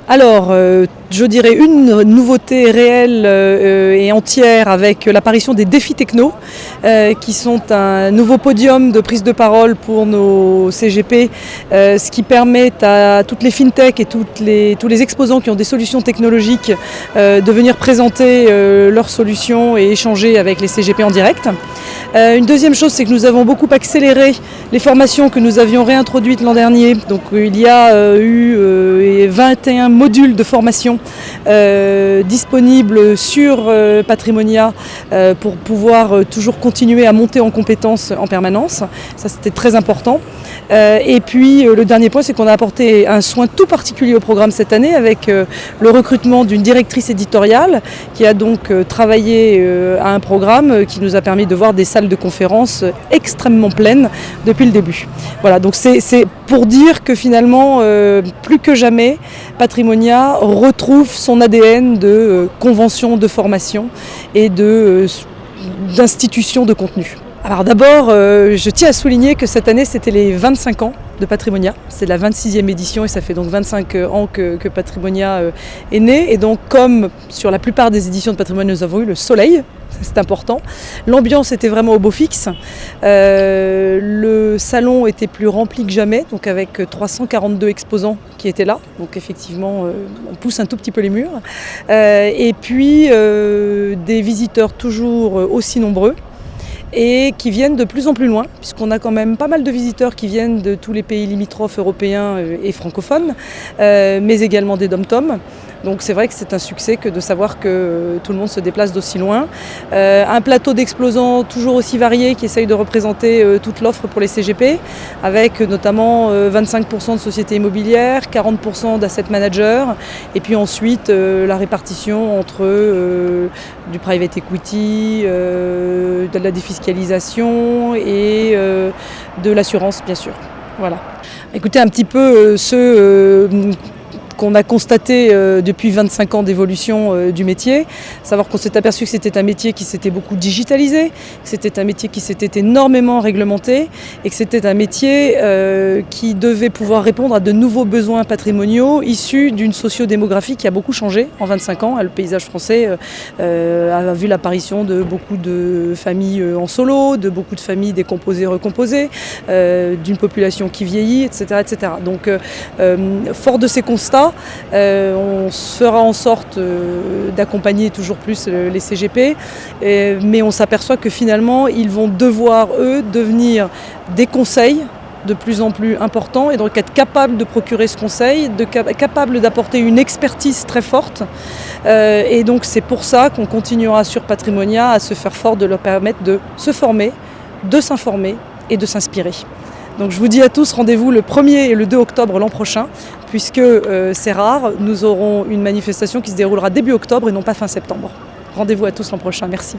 Alors, je dirais une nouveauté réelle et entière avec l'apparition des défis techno, qui sont un nouveau podium de prise de parole pour nos CGP, ce qui permet à toutes les fintech et tous les exposants qui ont des solutions technologiques de venir présenter leurs solutions et échanger avec les CGP en direct. Une deuxième chose, c'est que nous avons beaucoup accéléré les formations que nous avions réintroduites l'an dernier. Donc il y a eu 21 modules de formation disponibles sur Patrimonia pour pouvoir toujours continuer à monter en compétences en permanence. Ça, c'était très important. Et puis le dernier point, c'est qu'on a apporté un soin tout particulier au programme cette année avec le recrutement d'une directrice éditoriale qui a donc travaillé à un programme qui nous a permis de voir des salles de conférences extrêmement pleines depuis le début. Voilà, donc c'est pour dire que finalement, plus que jamais, Patrimonia retrouve son ADN de convention de formation et d'institution de contenu. Alors d'abord, je tiens à souligner que cette année, c'était les 25 ans de Patrimonia. C'est la 26e édition et ça fait donc 25 ans que Patrimonia est né. Et donc, comme sur la plupart des éditions de Patrimonia, nous avons eu le soleil. C'est important. L'ambiance était vraiment au beau fixe. Le salon était plus rempli que jamais, donc avec 342 exposants qui étaient là. Donc effectivement, on pousse un tout petit peu les murs. Et puis, des visiteurs toujours aussi nombreux et qui viennent de plus en plus loin, puisqu'on a quand même pas mal de visiteurs qui viennent de tous les pays limitrophes européens et francophones, mais également des dom-toms. Donc c'est vrai que c'est un succès que de savoir que tout le monde se déplace d'aussi loin. Un plateau d'exposants toujours aussi varié qui essaye de représenter toute l'offre pour les CGP, avec notamment 25% de sociétés immobilières, 40% d'asset managers, et puis ensuite la répartition entre du private equity, de la défiscalisation et de l'assurance bien sûr. Voilà. Écoutez un petit peu ceux qu'on a constaté depuis 25 ans d'évolution du métier, savoir qu'on s'est aperçu que c'était un métier qui s'était beaucoup digitalisé, que c'était un métier qui s'était énormément réglementé et que c'était un métier qui devait pouvoir répondre à de nouveaux besoins patrimoniaux issus d'une sociodémographie qui a beaucoup changé en 25 ans. Le paysage français a vu l'apparition de beaucoup de familles en solo, de beaucoup de familles décomposées, recomposées, d'une population qui vieillit, etc. etc. Donc fort de ces constats, on fera en sorte d'accompagner toujours plus les CGP, mais on s'aperçoit que finalement, ils vont devoir, eux, devenir des conseils de plus en plus importants et donc être capables de procurer ce conseil, capables d'apporter une expertise très forte. Et donc c'est pour ça qu'on continuera sur Patrimonia à se faire fort de leur permettre de se former, de s'informer et de s'inspirer. Donc je vous dis à tous, rendez-vous le 1er et le 2 octobre l'an prochain, puisque c'est rare, nous aurons une manifestation qui se déroulera début octobre et non pas fin septembre. Rendez-vous à tous l'an prochain, merci.